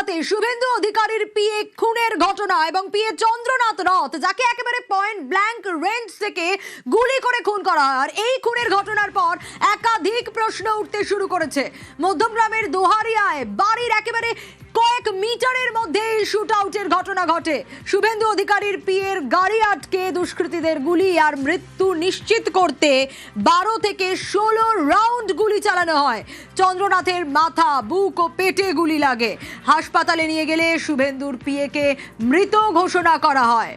রাতে শুভেন্দু অধিকারীর পিএ খুনের ঘটনা এবং পিএ চন্দ্রনাথ রথ, যাকে একেবারে পয়েন্ট ব্ল্যাঙ্ক রেঞ্জ থেকে গুলি করে খুন করা হয়। আর এই খুনের ঘটনার পর একাধিক প্রশ্ন উঠতে শুরু করেছে। মধ্যমগ্রামের দোহারিয়ায় বাড়ির একেবারে কয়েক মিটারের মধ্যে শুট আউটের ঘটনা ঘটে। শুভেন্দু অধিকারীর পিএর গাড়ি আটকে দুষ্কৃতীদের গুলি আর মৃত্যু নিশ্চিত করতে 12 থেকে 16 রাউন্ড গুলি চালানো হয়। চন্দ্রনাথের মাথা, বুক ও পেটে গুলি লাগে। হাসপাতালে নিয়ে গেলে শুভেন্দুর পিএকে মৃত ঘোষণা করা হয়।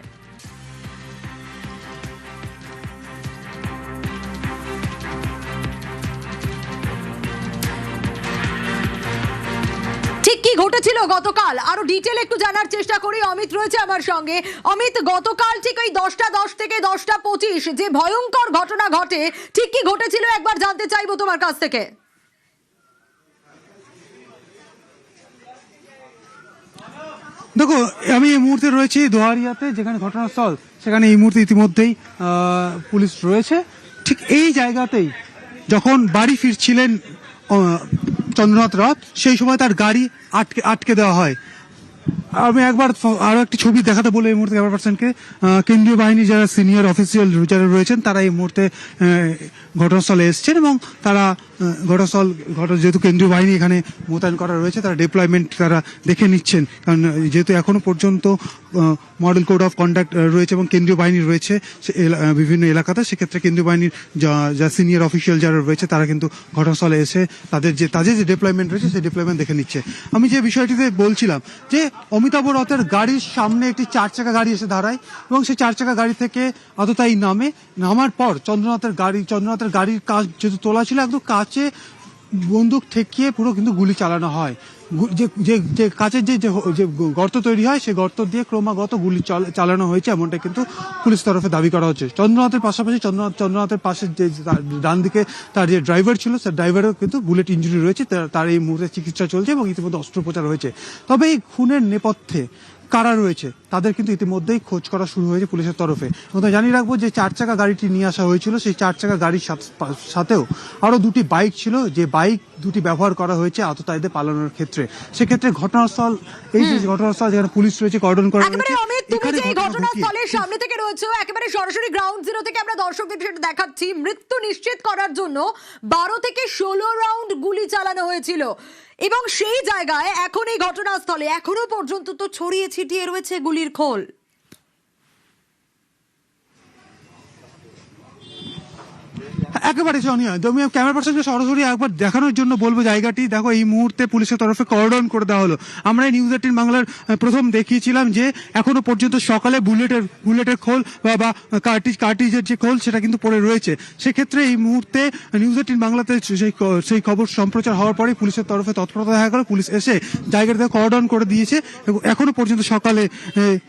ঠিক কি ঘটেছিল গতকাল আরো ডিটেল একটু জানার চেষ্টা করি। অমিত রয়েছে আমার সঙ্গে। অমিত, গতকাল ঠিক ওই 10:10 থেকে 10:25 যে ভয়ঙ্কর ঘটনা ঘটে, ঠিক কি ঘটেছিল একবার জানতে চাইবো তোমার কাছ থেকে। দেখো, আমি এই মুহূর্তে রয়েছি দোহারিয়াতে, যেখানে ঘটনাস্থল, সেখানে এই মুহূর্তে ইতিমধ্যেই পুলিশ রয়েছে। ঠিক এই জায়গাতেই যখন বাড়ি ফিরছিলেন চন্দ্রনাথ রথ, সেই সময় তার গাড়ি আটকে দেওয়া হয়। আমি একবার আরো একটি ছবি দেখাতে বলে এই মুহূর্তে ক্যামেরা পার্সনকে, কেন্দ্রীয় বাহিনী যারা সিনিয়র অফিসিয়াল যারা রয়েছেন তারা এই মুহূর্তে ঘটনাস্থলে এসছেন এবং তারা যেহেতু কেন্দ্রীয় বাহিনী এখানে মোতায়েন করা রয়েছে, তারা ডিপ্লয়মেন্ট তারা দেখে নিচ্ছেন। কারণ যেহেতু এখনো পর্যন্ত মডেল কোড অফ কন্ডাক্ট রয়েছে এবং কেন্দ্রীয় বাহিনী রয়েছে বিভিন্ন এলাকাতে, সেক্ষেত্রে কেন্দ্রীয় বাহিনীর যা সিনিয়র অফিসিয়াল যারা রয়েছে তারা কিন্তু ঘটনাস্থলে এসে তাদের যে ডিপ্লয়মেন্ট রয়েছে সেই ডিপ্লয়মেন্ট দেখে নিচ্ছে। আমি যে বিষয়টিতে বলছিলাম যে অমিতাভ রথের গাড়ির সামনে একটি 4 চাকা গাড়ি এসে দাঁড়ায় এবং সেই 4 চাকা গাড়ি থেকে আততায়ী নামার পর চন্দ্রনাথের গাড়ির কাঁচ যেহেতু তোলা ছিল, একদম কাঁচে বন্দুক ঠেকিয়ে পুরো কিন্তু গুলি চালানো হয়। যে কাঁচের যে গর্ত তৈরি হয়, সেই গর্ত দিয়ে ক্রমাগত গুলি চালানো হয়েছে, এমনটা কিন্তু পুলিশ তরফে দাবি করা হচ্ছে। চন্দ্রনাথের পাশাপাশি চন্দ্রনাথের পাশে যে ডান দিকে তার যে ড্রাইভার ছিল, সেই ড্রাইভারেরও কিন্তু বুলেট ইঞ্জুরি রয়েছে। তার এই মুহূর্তে চিকিৎসা চলছে এবং ইতিমধ্যে অস্ত্রোপচার হয়েছে। তবে এই খুনের নেপথ্যে কারা রয়েছে তাদের কিন্তু ইতিমধ্যেই খোঁজ করা শুরু হয়েছে পুলিশের তরফে। এবং জানিয়ে রাখবো যে 4 চাকা গাড়িটি নিয়ে আসা হয়েছিল, সেই 4 চাকা গাড়ির সাথেও আরো 2টি বাইক ছিল, যে বাইক দুটি ব্যবহার করা হয়েছে আততায়ীদের পালানোর ক্ষেত্রে। সেক্ষেত্রে ঘটনাস্থল যেখানে পুলিশ রয়েছে, কর্ডন করা রয়েছে। তুমি যে ঘটনাস্থলের সামনে থেকে রয়েছে, একেবারে সরাসরি গ্রাউন্ড জিরো থেকে আমরা দর্শকদের সেটা দেখাচ্ছি। মৃত্যু নিশ্চিত করার জন্য 12 থেকে 16 রাউন্ড গুলি চালানো হয়েছিল এবং সেই জায়গায় এখন এই ঘটনাস্থলে এখনো পর্যন্ত তো ছড়িয়ে ছিটিয়ে রয়েছে গুলির খোল। একেবারে সনিয়া, আমি ক্যামেরা পার্সনকে সরাসরি একবার দেখানোর জন্য বলবো জায়গাটি। দেখো, এই মুহূর্তে পুলিশের তরফে কর্ডন করে দেওয়া হলো। আমরা এই নিউজ 18 বাংলার প্রথম দেখিয়েছিলাম যে এখনো পর্যন্ত সকালে বুলেটের খোল বা কার্টিজের যে খোল সেটা কিন্তু পড়ে রয়েছে। সেক্ষেত্রে এই মুহূর্তে নিউজ 18 বাংলাতে সেই খবর সম্প্রচার হওয়ার পরে পুলিশের তরফে তৎপরতা দেখা গেল। পুলিশ এসে জায়গাটাতে কর্ডন করে দিয়েছে এবং এখনো পর্যন্ত সকালে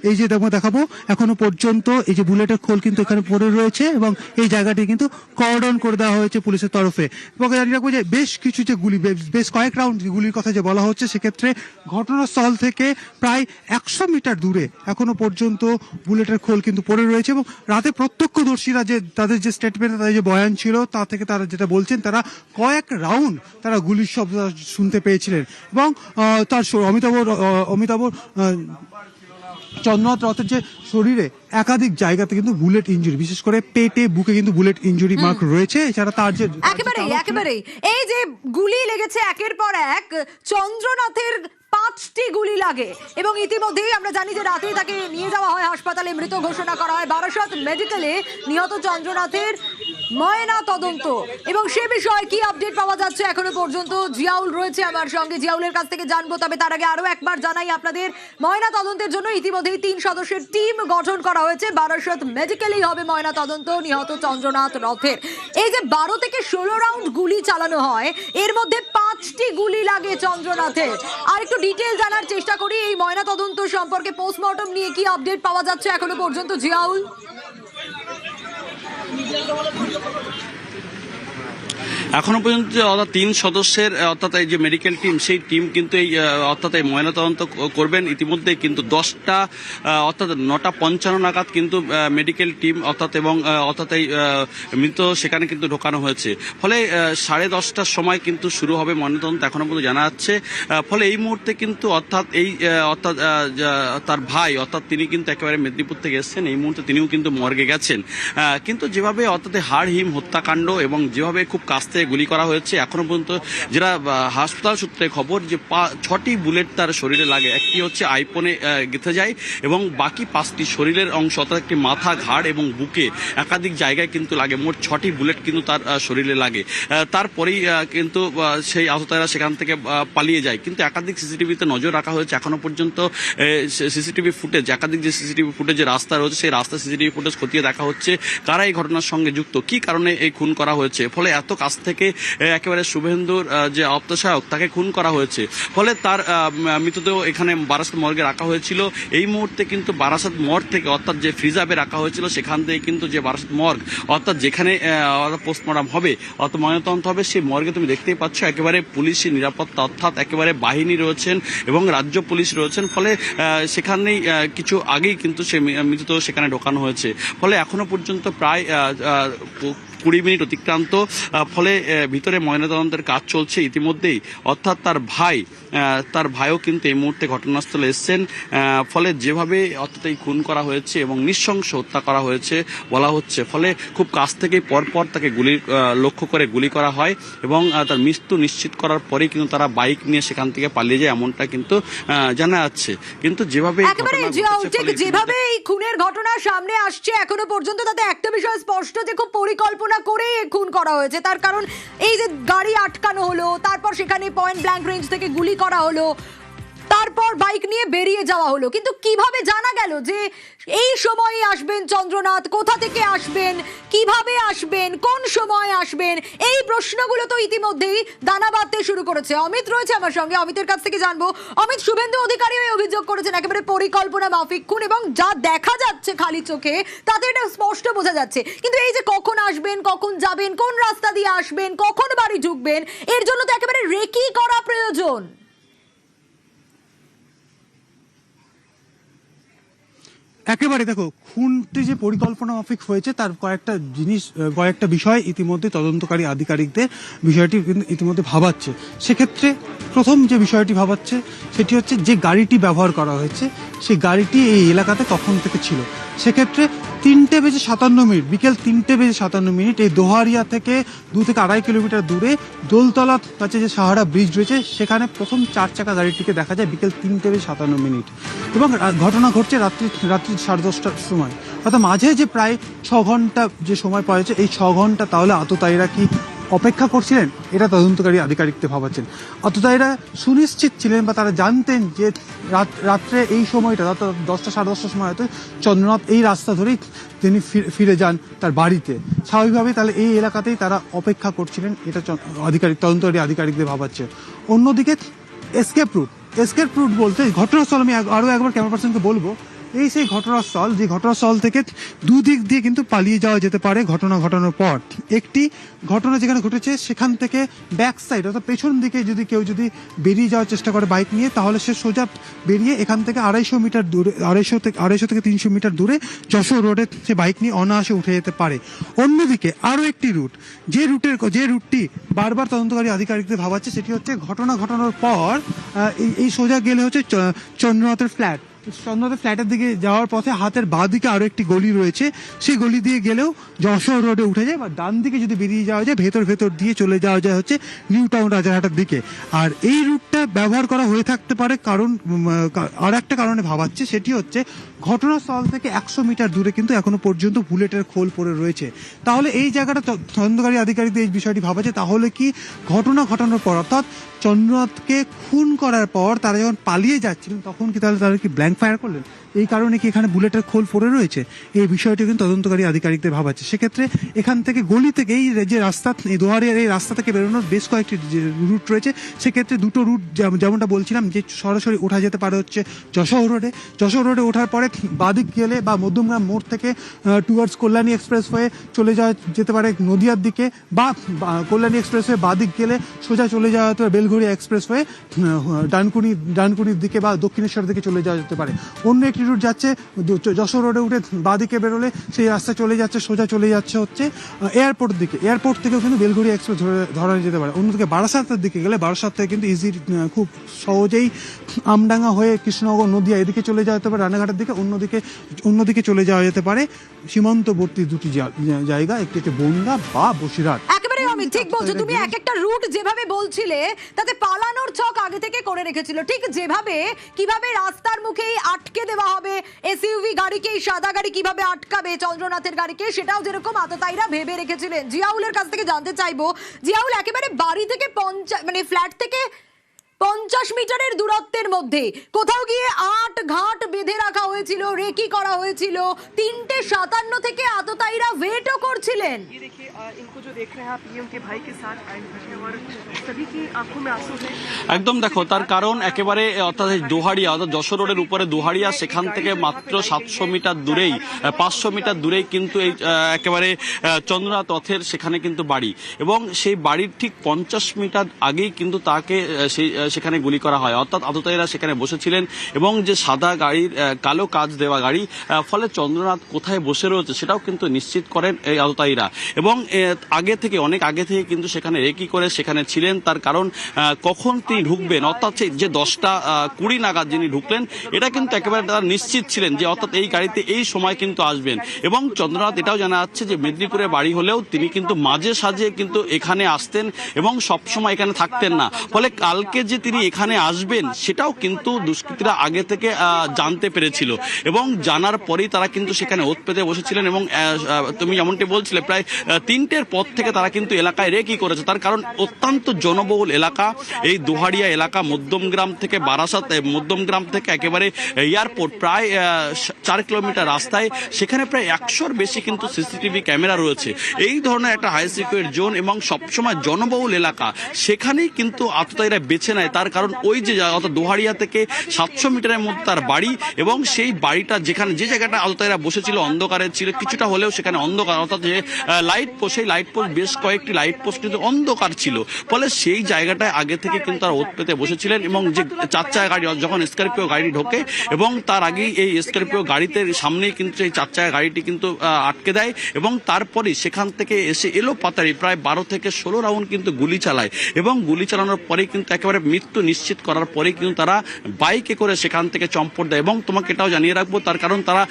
এই যে দেখাবো, এখনো পর্যন্ত এই যে বুলেটের খোল কিন্তু এখানে পড়ে রয়েছে এবং এই জায়গাটি কিন্তু কর্ডন করে দেওয়া হয়েছে পুলিশের তরফে। এবং জানিয়ে রাখবো যে বেশ কয়েক রাউন্ড গুলির কথা যে বলা হচ্ছে, সেক্ষেত্রে ঘটনাস্থল থেকে প্রায় 100 মিটার দূরে এখনো পর্যন্ত বুলেটের খোল কিন্তু পড়ে রয়েছে। এবং রাতে প্রত্যক্ষদর্শীরা যে তাদের যে স্টেটমেন্ট, তাদের যে বয়ান ছিল, তা থেকে তারা যেটা বলছেন, তারা কয়েক রাউন্ড তারা গুলির শব্দ শুনতে পেয়েছিলেন। এবং তার অমিতাভ চন্দ্রনাথ রথের যে শরীরে একাধিক জায়গাতে কিন্তু বুলেট ইঞ্জুরি, বিশেষ করে পেটে, বুকে কিন্তু বুলেট ইঞ্জুরি মার্ক রয়েছে। এছাড়া তার যে একেবারে এই যে গুলি লেগেছে একের পর এক, চন্দ্রনাথের 5টি গুলি লাগে এবং ইতিমধ্যেই আমরা জানি যে রাতেই তাকে নিয়ে যাওয়া হয় হাসপাতালে, মৃত ঘোষণা করা হয়। বারাসত মেডিকেলে নিহত চন্দ্রনাথের ময়না তদন্ত এবং সে বিষয়ে কি আপডেট পাওয়া যাচ্ছে এখনো পর্যন্ত। জিয়াউল রয়েছে আমার সঙ্গে, জিয়াউলের কাছ থেকে জানবো। তবে তার আগে আরো একবার জানাই আপনাদের, ময়না তদন্তের জন্য ইতিমধ্যেই 3 সদস্যের টিম গঠন করা হয়েছে। বারাসত মেডিকেলেই হবে ময়না তদন্ত নিহত চন্দ্রনাথ রথের। এই যে 12 থেকে 16 রাউন্ড গুলি চালানো হয়, এর মধ্যে 5টি গুলি লাগে চন্দ্রনাথের। আর একটু ডিটেইল জানার চেষ্টা করি এই ময়না তদন্ত সম্পর্কে, পোস্টমর্টম নিয়ে কি আপডেট পাওয়া যাচ্ছে এখনো পর্যন্ত জিয়াউল। এখনো পর্যন্ত অর্থাৎ 3 সদস্যের অর্থাৎ এই যে মেডিকেল টিম, সেই টিম কিন্তু এই অর্থাৎ এই ময়নাতদন্ত করবেন। ইতিমধ্যে কিন্তু 10টা অর্থাৎ 9:55 নাগাদ কিন্তু মেডিকেল টিম অর্থাৎ এবং অর্থাৎ এই মৃত সেখানে কিন্তু ঢোকানো হয়েছে। ফলে 10:30টার সময় কিন্তু শুরু হবে ময়নাতদন্ত, এখনো পর্যন্ত জানা যাচ্ছে। ফলে এই মুহূর্তে কিন্তু অর্থাৎ এই অর্থাৎ তার ভাই অর্থাৎ তিনি কিন্তু একেবারে মেদিনীপুর থেকে এসেছেন, এই মুহূর্তে তিনিও কিন্তু মর্গে গেছেন। কিন্তু যেভাবে অর্থাৎ হাড়হিম হত্যাকাণ্ড এবং যেভাবে খুব কাছ থেকে গুলি করা হয়েছে, এখনো পর্যন্ত যেটা হাসপাতাল সূত্রে খবর যে 6টি বুলেট তার শরীরে লাগে। একটি হচ্ছে আইফোনে গেঁথে যায় এবং বাকি 5টি শরীরের অংশ অর্থাৎ একটি মাথা, ঘাড় এবং বুকে একাধিক জায়গায় কিন্তু লাগে। মোট 6টি বুলেট কিন্তু তার শরীরে লাগে। তারপরেই কিন্তু সেই আহতরা সেখান থেকে পালিয়ে যায়। কিন্তু একাধিক সিসিটিভিতে নজর রাখা হয়েছে। এখনো পর্যন্ত সিসিটিভি ফুটেজ, একাধিক যে সিসিটিভি ফুটেজে রাস্তা রয়েছে, সেই রাস্তা সিসিটিভি ফুটেজ খতিয়ে দেখা হচ্ছে কারা এই ঘটনার সঙ্গে যুক্ত, কি কারণে এই খুন করা হয়েছে। ফলে এত কাছ থেকে একেবারে শুভেন্দুর যে আপ্তসহায়ক তাকে খুন করা হয়েছে। ফলে তার মৃতদেহ এখানে বারাসাত মর্গে রাখা হয়েছিল। এই মুহূর্তে কিন্তু বারাসাত মর্গ থেকে অর্থাৎ যে ফ্রিজাবে রাখা হয়েছিল সেখান থেকে কিন্তু যে বারাসাত মর্গ অর্থাৎ যেখানে পোস্টমর্টম হবে অর্থাৎ ময়নাতদন্ত হবে, সেই মর্গে তুমি দেখতেই পাচ্ছ একেবারে পুলিশি নিরাপত্তা অর্থাৎ একেবারে বাহিনী রয়েছেন এবং রাজ্য পুলিশ রয়েছেন। ফলে সেখানেই কিছু আগেই কিন্তু সে মৃতদেহ সেখানে ঢোকানো হয়েছে। ফলে এখনো পর্যন্ত প্রায় 20 মিনিট অতিক্রান্ত। ফলে ভিতরে ময়নাতদন্তের কাজ চলছে ইতিমধ্যেই। অর্থাৎ তার ভাইও কিন্তু এই মুহূর্তে ঘটনাস্থলে এসেছেন। ফলে যেভাবে অর্থাৎ এই খুন করা হয়েছে এবং নৃশংস হত্যা করা হয়েছে বলা হচ্ছে, ফলে খুব কাছ থেকেই পরপর তাকে লক্ষ্য করে গুলি করা হয় এবং তার মৃত্যু নিশ্চিত করার পরেই কিন্তু তারা বাইক নিয়ে সেখান থেকে পালিয়ে যায়, এমনটা কিন্তু জানা যাচ্ছে। কিন্তু যেভাবে যেভাবে এই খুনের ঘটনা সামনে আসছে এখনো পর্যন্ত তাতে একটা বিষয় স্পষ্ট যে খুব পরিকল্পনা করে খুন করা হয়েছে। তার কারণ এই যে গাড়ি আটকানো হলো, তারপর সেখানে পয়েন্ট ব্ল্যাঙ্ক রেঞ্জ থেকে গুলি করা হলো, তারপর বাইক নিয়ে বেরিয়ে যাওয়া হলো। কিন্তু কিভাবে জানা গেল যে এই সময় আসবেন চন্দ্রনাথ, কোথা থেকে আসবেন, কিভাবে আসবেন, কোন সময় আসবেন, এই প্রশ্নগুলো তো ইতিমধ্যেই দানা বাঁধতে শুরু করেছে। অমিত রয়েছে আমার সঙ্গে, অমিতের কাছ থেকে জানবো। অমিত, শুভেন্দু অধিকারী অভিযোগ করেছেন একেবারে পরিকল্পনা মাফিক খুন এবং যা দেখা যাচ্ছে খালি চোখে তাতে এটা স্পষ্ট বোঝা যাচ্ছে। কিন্তু এই যে কখন আসবেন, কখন যাবেন, কোন রাস্তা দিয়ে আসবেন, কখন বাড়ি ঢুকবেন, এর জন্য তো একেবারে রেকি করা প্রয়োজন। একেবারে দেখো, খুনটি যে পরিকল্পনা মাফিক হয়েছে তার কয়েকটা বিষয় ইতিমধ্যে তদন্তকারী আধিকারিকদের বিষয়টি কিন্তু ইতিমধ্যে ভাবাচ্ছে। সেক্ষেত্রে প্রথম যে বিষয়টি ভাবাচ্ছে সেটি হচ্ছে যে গাড়িটি ব্যবহার করা হয়েছে সেই গাড়িটি এই এলাকাতে কখন থেকে ছিল। সেক্ষেত্রে 3:57 বিকেল 3:57 এই দোহারিয়া থেকে 2 থেকে 2.5 কিলোমিটার দূরে দোলতলা কাছে যে সাহারা ব্রিজ রয়েছে সেখানে প্রথম 4 চাকা গাড়িটিকে দেখা যায় বিকেল 3:57 এবং ঘটনা ঘটছে রাত্রি 10:30টার সময়। অর্থাৎ মাঝে যে প্রায় 6 ঘন্টা যে সময় পাওয়া যাচ্ছে, এই 6 ঘন্টা তাহলে আততায়ীরা কি অপেক্ষা করছিলেন, এটা তদন্তকারী আধিকারিকদের ভাবাচ্ছেন। আততায়ীরা সুনিশ্চিত ছিলেন বা তারা জানতেন যে রাত্রে এই সময়টা 10টা 10:30টার সময় হয়তো চন্দ্রনাথ এই রাস্তা ধরেই তিনি ফিরে যান তার বাড়িতে। স্বাভাবিকভাবেই তাহলে এই এলাকাতেই তারা অপেক্ষা করছিলেন, এটা তদন্তকারী আধিকারিকদের ভাবাচ্ছে। অন্যদিকে এসকেপ রুট বলতে ঘটনাস্থল, আমি আরও একবার ক্যামেরা পার্সনকে বলবো, এই সেই ঘটনাস্থল যে ঘটনাস্থল থেকে দুদিক দিয়ে কিন্তু পালিয়ে যাওয়া যেতে পারে ঘটনা ঘটানোর পর। একটি ঘটনা যেখানে ঘটেছে সেখান থেকে ব্যাক সাইড অর্থাৎ পেছন দিকে যদি কেউ বেরিয়ে যাওয়ার চেষ্টা করে বাইক নিয়ে, তাহলে সে সোজা বেরিয়ে এখান থেকে 250 মিটার দূরে 250 থেকে 300 মিটার দূরে যশোর রোডে সে বাইক নিয়ে অনায়াসে উঠে যেতে পারে। অন্যদিকে আরও একটি রুট, যে রুটটি বারবার তদন্তকারী আধিকারিকদের ভাবাচ্ছে, সেটি হচ্ছে ঘটনা ঘটানোর পর এই সোজা গেলে হচ্ছে চন্দ্রনাথের ফ্ল্যাটের দিকে যাওয়ার পথে হাতের বাঁ দিকে আরো একটি গলি রয়েছে, সেই গলি দিয়ে গেলেও যশোর রোডে উঠে যায়, বা ডান দিকে যদি বেরিয়ে যাওয়া যায় ভেতর দিয়ে চলে যাওয়া যায় হচ্ছে নিউ টাউন রাজারহাটের দিকে। আর এই রুটটা ব্যবহার করা হয়ে থাকতে পারে কারণ আর একটা কারণে ভাবাচ্ছে, সেটি হচ্ছে ঘটনাস্থল থেকে 100 মিটার দূরে কিন্তু এখনো পর্যন্ত বুলেটের খোল পড়ে রয়েছে। তাহলে এই জায়গাটা তদন্তকারী আধিকারিকদের এই বিষয়টি ভাবাচ্ছে, তাহলে কি ঘটনা ঘটানোর পর অর্থাৎ চন্দ্রনাথকে খুন করার পর তারা যখন পালিয়ে যাচ্ছিলেন তখন কি তাহলে তারা কি ব্ল্যাঙ্ক ব্ল্যাঙ্ক ফায়ার করলেন, এই কারণে কি এখানে বুলেটের খোল পড়ে রয়েছে, এই বিষয়টি কিন্তু তদন্তকারী আধিকারিকদের ভাবাচ্ছে। সেক্ষেত্রে এখান থেকে গলি থেকে এই যে রাস্তা, এই দোহারিয়ার এই রাস্তা থেকে বেরোনোর বেশ কয়েকটি রুট রয়েছে। সেক্ষেত্রে দুটো রুট যেমনটা বলছিলাম, যে সরাসরি ওঠা যেতে পারে হচ্ছে যশোর রোডে। যশোর রোডে ওঠার পরে বাদিক গেলে বা মধ্যমগ্রাম মোড় থেকে টুয়ার্ডস কল্যাণী এক্সপ্রেস হয়ে চলে যাওয়া যেতে পারে নদিয়ার দিকে, বা কল্যাণী এক্সপ্রেস হয়ে বাদিক গেলে সোজা চলে যাওয়া যেতে পারে বেলঘড়িয়া এক্সপ্রেস হয়ে ডানকুনির দিকে বা দক্ষিণেশ্বর দিকে চলে যাওয়া যেতে পারে। অন্য একটি রুট যাচ্ছে যশোর রোডে উঠে বাদিকে বেরোলে সেই রাস্তা চলে যাচ্ছে, সোজা চলে যাচ্ছে হচ্ছে এয়ারপোর্ট দিকে। এয়ারপোর্ট থেকেও কিন্তু বেলঘড়িয়া এক্সপ্রেস ধরা যেতে পারে। অন্যদিকে বারাসাতের দিকে গেলে বারাসাত থেকে কিন্তু ইজি খুব সহজেই আমডাঙ্গা হয়ে কৃষ্ণনগর নদিয়া এদিকে চলে যাওয়া যেতে পারে রানাঘাটের দিকে। অন্যদিকে চলে যাওয়া যেতে পারে সীমান্তবর্তী দুটি জায়গা, একটি হচ্ছে বনগা বা বসিরহাট। একেবারে আমি ঠিক বলছো তুমি, এক একটা রুট যেভাবে বলছিলে তাতে পালানোর ছক আগে থেকে করে রেখেছিল, ঠিক যেভাবে কিভাবে রাস্তার মুখেই আটকে দেওয়া হবে এসইউভি গাড়িকে, এই সাদা গাড়ি কিভাবে আটকাবে চন্দ্রনাথের গাড়িকে, সেটাও যেরকম আততায়ীরা ভেবে রেখেছিলেন। জিয়াউলের কাছ থেকে জানতে চাইবো, জিয়াউল একেবারে বাড়ি থেকে ফ্ল্যাট থেকে 50 মিটারের দূরত্বের মধ্যে কোথাও গিয়ে 8 ঘাট বেঁধে রাখা হয়েছিল, রেকি করা হয়েছিল, 3:57 থেকে আততায়ীরা ওয়েটও করছিলেন। ये देखिए इनको जो देख रहे हैं आप, ये उनके भाई के साथ आए हैं और सभी की आंखों में आंसू हैं। একদম দেখো, তার কারণ একেবারে অর্থাৎ দোহারিয়া, অর্থাৎ যশোর রোডের উপরে দোহারিয়া, সেখান থেকে মাত্র 700 মিটার দূরেই 500 মিটার দূরেই কিন্তু এই একেবারে চন্দ্রনাথ রথের সেখানে কিন্তু বাড়ি, এবং সেই বাড়ির ঠিক 50 মিটার আগেই কিন্তু তাকে সেখানে গুলি করা হয়। অর্থাৎ আততায়ীরা সেখানে বসেছিলেন এবং যে সাদা গাড়ির কালো কাজ দেওয়া গাড়ি, ফলে চন্দ্রনাথ কোথায় বসে রয়েছে সেটাও কিন্তু নিশ্চিত করেন এই আততায়ীরা। এবং অনেক আগে থেকে কিন্তু সেখানে রেকি করে সেখানে ছিলেন। তার কারণ কখন তিনি ঢুকবেন, অর্থাৎ যে 10:20 নাগাদ যিনি ঢুকলেন, এটা কিন্তু একেবারে তারা নিশ্চিত ছিলেন যে অর্থাৎ এই গাড়িতে এই সময় কিন্তু আসবেন। এবং চন্দ্রনাথ এটাও জানা যাচ্ছে যে মেদিনীপুরে বাড়ি হলেও তিনি কিন্তু মাঝে সাঝে কিন্তু এখানে আসতেন এবং সবসময় এখানে থাকতেন না। ফলে কালকে যে তিনি এখানে আসবেন সেটাও কিন্তু দুষ্কৃতীরা আগে থেকে জানতে পেরেছিল, এবং জানার পরেই তারা কিন্তু সেখানে ওত পেতে বসেছিলেন। এবং তুমি যেমনটি বলছিলে, প্রায় 3টের পর থেকে তারা কিন্তু এলাকায় রেকি করেছে। তার কারণ অত্যন্ত জনবহুল এলাকা এই দোহারিয়া এলাকা, মধ্যমগ্রাম থেকে বারাসাত, মধ্যমগ্রাম থেকে একেবারে এয়ারপোর্ট প্রায় 4 কিলোমিটার রাস্তায়, সেখানে প্রায় 100-র বেশি কিন্তু সিসিটিভি ক্যামেরা রয়েছে। এই ধরনের একটা হাই সিকিউর জোন এবং সবসময় জনবহুল এলাকা, সেখানেই কিন্তু আততায়ীরা বেছে নেয়। তার কারণ ওই যে অর্থাৎ দোহারিয়া থেকে 700 মিটারের মধ্যে তার বাড়ি, এবং সেই বাড়িটা যে জায়গাটা আততায়ীরা বসেছিল অন্ধকারে ছিল, কিছুটা হলেও সেখানে অন্ধকার, অর্থাৎ যে লাইট পোস্ট, সেই লাইট পোস্ট বেশ কয়েকটি লাইট পোস্ট কিন্তু অন্ধকার ছিল। ফলে সেই জায়গাটায় আগে থেকে কিন্তু তারা ওত পেতে বসেছিলেন। এবং যে 4 চাকা গাড়ি, যখন স্করপিও গাড়ি ঢোকে, এবং তার আগেই এই স্করপিও গাড়িতে সামনেই কিন্তু এই 4 চাকা গাড়িটি কিন্তু আটকে দেয়, এবং তারপরে সেখান থেকে এসে এলো পাতারি প্রায় 12 থেকে 16 রাউন্ড কিন্তু গুলি চালায়। এবং গুলি চালানোর পরে কিন্তু একেবারে মৃত্যু নিশ্চিত করার পরে কিন্তু তারা বাইকে করে সেখান থেকে চম্পট দেয়। এবং তোমাকে এটাও জানিয়ে রাখবো, তার কারণ তারা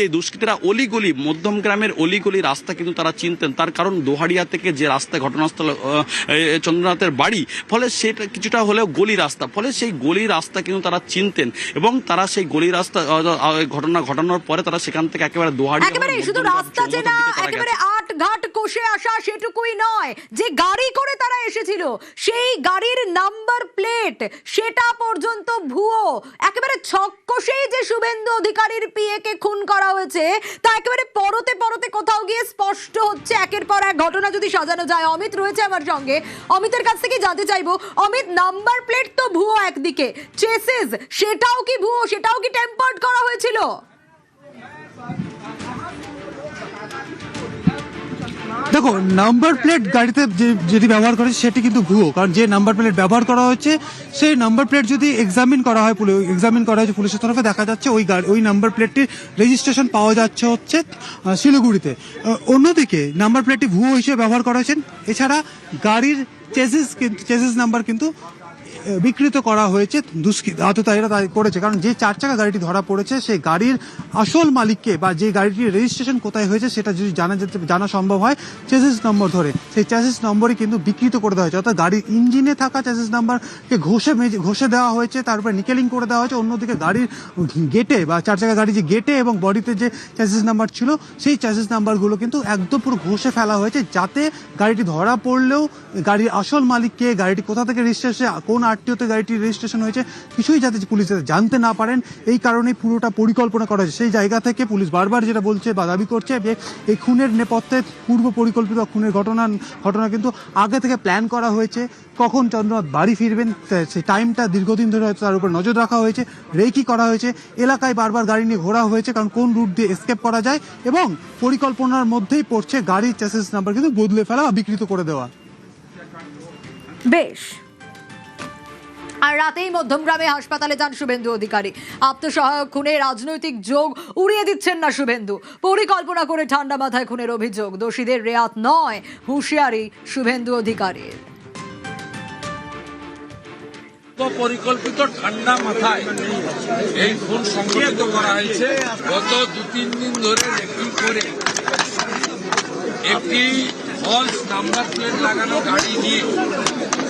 এই দুষ্কৃতীরা অলিগলি, মধ্যমগ্রামের অলিগলি রাস্তা কিন্তু তারা চিনতেন। তার কারণ দোহারিয়া থেকে যে রাস্তায় ঘটনাস্থল চন্দ্রনাথের বাড়ি, ফলে সেটা কিছুটা হলেও গলি রাস্তা, ফলে সেই গলি রাস্তা কিন্তু তারা চিনতেন। এবং তারা সেই গলি রাস্তা ঘটনা ঘটানোর পরে তারা সেখান থেকে একেবারে দোহারিয়া, একেবারে শুধু রাস্তা চেনা, একেবারে 8 ঘাট কষে আসা সেটুকুই নয়, যে গাড়ি করে তারা এসেছিল সেই গাড়ির নাম্বার প্লেট সেটা পর্যন্ত ভুয়ো। একেবারে ছক কষেই যে শুভেন্দু অধিকারীর পিএ কে খুন করা হয়েছে তা একেবারে পরতে পরতে কোথাও গিয়ে স্পষ্ট হচ্ছে একের পর এক ঘটনা যদি সাজানো যায়। অমিত রয়েছে আমার সঙ্গে, অমিতের কাছ থেকে জানতে চাইবো, অমিত, নাম্বার প্লেট তো ভুয়ো একদিকে, চেসিস সেটাও কি ভুয়ো, সেটাও কি টেম্পার্ড করা হয়েছিল? দেখো, নাম্বার প্লেট গাড়িতে যদি ব্যবহার করে সেটি কিন্তু ভুয়ো, কারণ যে নাম্বার প্লেট ব্যবহার করা হচ্ছে সেই নাম্বার প্লেট যদি এক্সামিন করা হয় পুলিশের তরফে, দেখা যাচ্ছে ওই নাম্বার প্লেটটির রেজিস্ট্রেশন পাওয়া যাচ্ছে হচ্ছে শিলিগুড়িতে। অন্যদিকে নাম্বার প্লেটটি ভুয়ো হিসেবে ব্যবহার করা হয়েছে। এছাড়া গাড়ির চেসিস নাম্বার কিন্তু বিকৃত করা হয়েছে, আততায়ীরা তাই করেছে। কারণ যে 4 চাকা গাড়িটি ধরা পড়েছে সেই গাড়ির আসল মালিককে বা যে গাড়িটির রেজিস্ট্রেশন কোথায় হয়েছে সেটা যদি জানা সম্ভব হয় চেসিস নম্বর ধরে, সেই চেসিস নম্বরই কিন্তু বিকৃত করে দেওয়া হয়েছে। অর্থাৎ গাড়ির ইঞ্জিনে থাকা চেসিস নাম্বারকে ঘষে দেওয়া হয়েছে, তারপরে নিকেলিং করে দেওয়া হয়েছে। অন্যদিকে গাড়ির গেটে বা 4 চাকা গাড়ি যে গেটে এবং বডিতে যে চেসিস নাম্বার ছিল সেই চেসিস নাম্বারগুলো কিন্তু একদম পুরো ঘষে ফেলা হয়েছে, যাতে গাড়িটি ধরা পড়লেও গাড়ির আসল মালিককে, গাড়িটি কোথা থেকে রেজিস্ট্রেশন, কোন আরটিওতে গাড়িটি রেজিস্ট্রেশন হয়েছে, কিছুই যাতে পুলিশ যাতে জানতে না পারেন এই কারণে পুরোটা পরিকল্পনা করা হয়েছে। সেই জায়গা থেকে পুলিশ বারবার যেটা বলছে বা দাবি করছে যে এই খুনের নেপথ্যে পূর্ব পরিকল্পিত খুনের ঘটনা কিন্তু আগে থেকে প্ল্যান করা হয়েছে। কখন চন্দ্রনাথ বাড়ি ফিরবেন সেই টাইমটা দীর্ঘদিন ধরে হয়তো তার উপর নজর রাখা হয়েছে, রেকি করা হয়েছে, এলাকায় বারবার গাড়ি নিয়ে ঘোরা হয়েছে কারণ কোন রুট দিয়ে এসকেপ করা যায়, এবং পরিকল্পনার মধ্যেই পড়ছে গাড়ির চ্যাসিস নাম্বার কিন্তু বদলে ফেলা বা বিকৃত করে দেওয়া। বেশ। আর রাতেই মধ্যমগ্রামে হাসপাতালে যান শুভেন্দু অধিকারী। আত্মসহায়ক খুনে রাজনৈতিক যোগ উড়িয়ে দিচ্ছেন না শুভেন্দু। পরিকল্পনা করে ঠান্ডা মাথায় খুনের অভিযোগ, দোষীদের রেয়াত নয়, হুঁশিয়ারি শুভেন্দু অধিকারীর। পরিকল্পিত ঠান্ডা মাথায় এই খুন সংঘটিত করা হয়েছে। গত 2-3 দিন ধরে রেকি করে একটি ফলস নাম্বার প্লেট লাগানো গাড়ি নিয়ে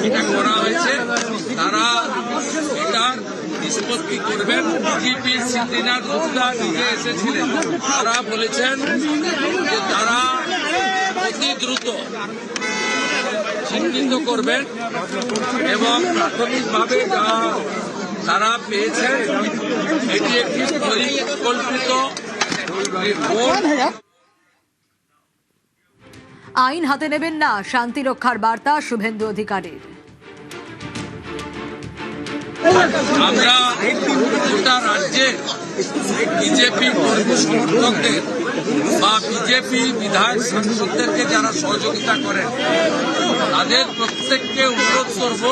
এটা করা হয়েছে। তারা এটার নিষ্পত্তি করবেন। ডিজিপি সিদ্দিনাথ গুপ্তা নিজে এসেছিলেন, তারা বলেছেন যে তারা অতি দ্রুত চিহ্নিত করবেন এবং প্রাথমিকভাবে যা তারা পেয়েছেন এটি একটি পরিকল্পিত আইন হাতে নেবেন না, শান্তি রক্ষার বার্তা শুভেন্দু অধিকারীর। আমরা গোটা রাজ্যে বিজেপি কর্মী সমর্থকদের বা বিজেপি বিধায়ক সাংসদদেরকে যারা সহযোগিতা করেন তাদের প্রত্যেককে অনুরোধ করব,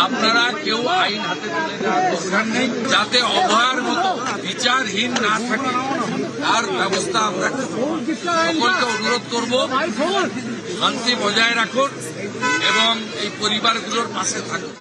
আপনারা কেউ আইন হাতে তুলে নেওয়ার দরকার নেই, যাতে অভয়ার মতো বিচারহীন না থাকে তার ব্যবস্থা আমরা সকলকে অনুরোধ করব। শান্তি বজায় রাখুন এবং এই পরিবারগুলোর পাশে থাকুন।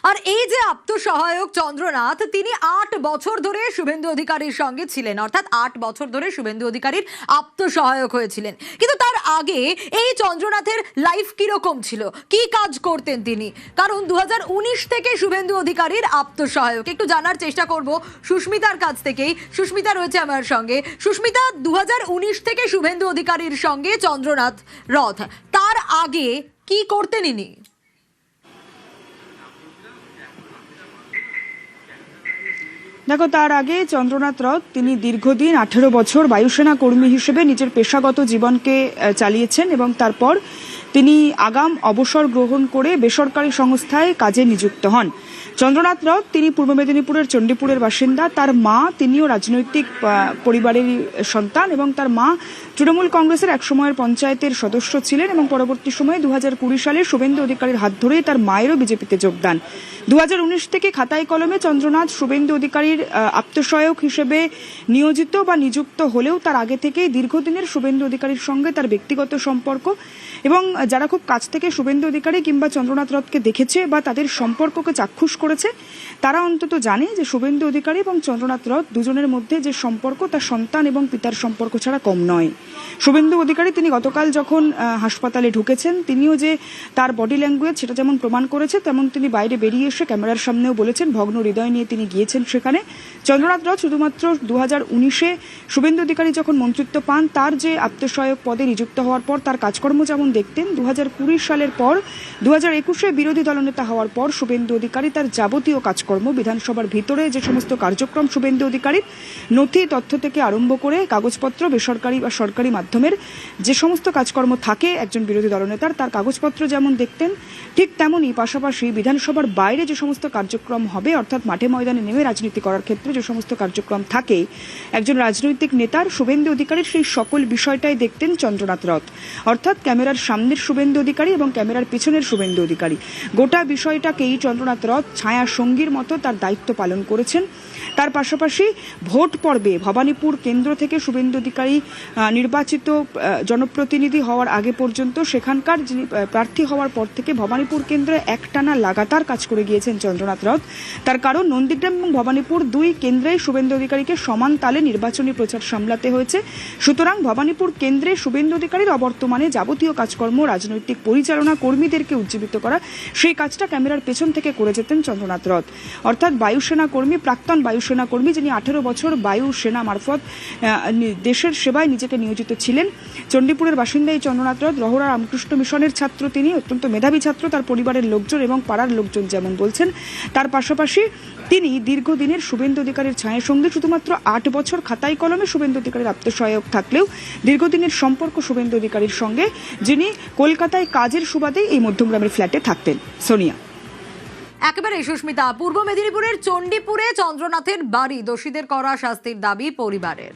আর এই যে আত্মসহায়ক চন্দ্রনাথ, তিনি 8 বছর ধরে শুভেন্দু অধিকারীর সঙ্গে ছিলেন, অর্থাৎ 8 বছর ধরে শুভেন্দু অধিকারীর আত্মসহায়ক হয়েছিলেন। কিন্তু তার আগে এই চন্দ্রনাথের লাইফ কিরকম ছিল, কি কাজ করতেন তিনি? কারণ 2019 থেকে শুভেন্দু অধিকারীর আত্মসহায়ক। একটু জানার চেষ্টা করব সুস্মিতার কাছ থেকেই। সুস্মিতা রয়েছে আমার সঙ্গে। সুস্মিতা, 2019 থেকে শুভেন্দু অধিকারীর সঙ্গে চন্দ্রনাথ রথ, তার আগে কি করতেন ইনি? দেখো, তার আগে চন্দ্রনাথ রথ তিনি দীর্ঘদিন 18 বছর বায়ুসেনা কর্মী হিসেবে নিজের পেশাগত জীবনকে চালিয়েছেন এবং তারপর তিনি আগাম অবসর গ্রহণ করে বেসরকারি সংস্থায় কাজে নিযুক্ত হন। চন্দ্রনাথ রথ তিনি পূর্ব মেদিনীপুরের চণ্ডীপুরের বাসিন্দা। তার মা, তিনিও রাজনৈতিক পরিবারেরই সন্তান এবং তার মা তৃণমূল কংগ্রেসের এক সময়ের পঞ্চায়েতের সদস্য ছিলেন এবং পরবর্তী সময়ে 2020 সালে শুভেন্দু অধিকারীর হাত ধরেই তার মায়েরও বিজেপিতে যোগদান। 2019 থেকে খাতায় কলমে চন্দ্রনাথ শুভেন্দু অধিকারীর আত্মসহায়ক হিসেবে নিয়োজিত বা নিযুক্ত হলেও তার আগে থেকেই দীর্ঘদিনের শুভেন্দু অধিকারীর সঙ্গে তার ব্যক্তিগত সম্পর্ক, এবং যারা খুব কাছ থেকে শুভেন্দু অধিকারী কিংবা চন্দ্রনাথ রথকে দেখেছে বা তাদের সম্পর্ককে চাক্ষুষ করেছে তারা অন্তত জানে যে শুভেন্দু অধিকারী এবং চন্দ্রনাথ রথ দুজনের মধ্যে যে সম্পর্ক তা সন্তান এবং পিতার সম্পর্ক ছাড়া কম নয়। শুভেন্দু অধিকারী তিনি গতকাল যখন হাসপাতালে ঢুকেছেন, তিনিও যে তার বডি ল্যাঙ্গুয়েজ সেটা যেমন প্রমাণ করেছে, তেমন তিনি বাইরে বেরিয়ে এসে ক্যামেরার সামনেও বলেছেন ভগ্ন হৃদয় নিয়ে তিনি গিয়েছেন সেখানে। চন্দ্রনাথ রথ শুধুমাত্র 2019-এ শুভেন্দু অধিকারী যখন মন্ত্রিত্ব পান, তার যে আত্মসহায়ক পদে নিযুক্ত হওয়ার পর তার কাজকর্ম যেমন দেখতেন, 2020 সালের পর 2021-এ বিরোধী দলনেতা হওয়ার পর শুভেন্দু অধিকারী তার যাবতীয় কাজকর্ম, বিধানসভার ভিতরে যে সমস্ত কার্যক্রম শুভেন্দু অধিকারীর নথি তথ্য থেকে আরম্ভ করে কাগজপত্র, বেসরকারি বা সরকারি মাধ্যমের যে সমস্ত কাজকর্ম থাকে একজন বিরোধী দলনেতার, তার কাগজপত্র যেমন দেখতেন ঠিক তেমনই পাশাপাশি বিধানসভার বাইরে যে সমস্ত কার্যক্রম হবে, অর্থাৎ মাঠে ময়দানে নেমে রাজনীতি করার ক্ষেত্রে যে সমস্ত কার্যক্রম থাকে একজন রাজনৈতিক নেতার, শুভেন্দু অধিকারীর সেই সকল বিষয়টাই দেখতেন চন্দ্রনাথ রথ। অর্থাৎ ক্যামেরার সামনের শুভেন্দু অধিকারী এবং ক্যামেরার পিছনের শুভেন্দু অধিকারী, গোটা বিষয়টাকেই চন্দ্রনাথ রথ ছায়া সঙ্গীর মতো তার দায়িত্ব পালন করেছেন। তার পাশাপাশি ভোট পর্বে ভবানীপুর কেন্দ্র থেকে শুভেন্দু অধিকারী নির্বাচিত জনপ্রতিনিধি হওয়ার আগে পর্যন্ত সেখানকার যিনি প্রার্থী হওয়ার পর থেকে ভবানীপুর কেন্দ্রে একটানা লাগাতার কাজ করে গিয়েছেন চন্দ্রনাথ রথ। তার কারণ নন্দীগ্রাম এবং ভবানীপুর দুই কেন্দ্রেই শুভেন্দু অধিকারীকে সমান তালে নির্বাচনী প্রচার সামলাতে হয়েছে। সুতরাং ভবানীপুর কেন্দ্রে শুভেন্দু অধিকারীর অবর্তমানে যাবতীয় কাজকর্ম রাজনৈতিক পরিচালনা, কর্মীদেরকে উজ্জীবিত করা, সেই কাজটা ক্যামেরার পেছন থেকে করে যেতেন চন্দ্রনাথ রথ। অর্থাৎ বায়ুসেনা কর্মী, প্রাক্তন বায়ুসেনা কর্মী, যিনি 18 বছর বায়ুসেনা মারফত দেশের সেবায় নিজেকে নিয়োজিত ছিলেন। চণ্ডীপুরের বাসিন্দা এই চন্দ্রনাথ রথ রহরা রামকৃষ্ণ মিশনের ছাত্র, তিনি অত্যন্ত মেধাবী ছাত্র, তার পরিবারের লোকজন এবং পাড়ার লোকজন যেমন বলছেন। তার পাশাপাশি তিনি দীর্ঘদিনের শুভেন্দু অধিকারীর ছায়া সঙ্গী, শুধুমাত্র 8 বছর খাতায় কলমে শুভেন্দু অধিকারীর আত্মসহায়ক থাকলেও দীর্ঘদিনের সম্পর্ক শুভেন্দু অধিকারীর সঙ্গে, যিনি কলকাতায় কাজের সুবাদে এই মধ্যমগ্রামের ফ্ল্যাটে থাকতেন। সোনিয়া। একেবারে সুস্মিতা, পূর্ব মেদিনীপুরের চণ্ডীপুরে চন্দ্রনাথের বাড়ি, দোষীদের করা শাস্তির দাবি পরিবারের।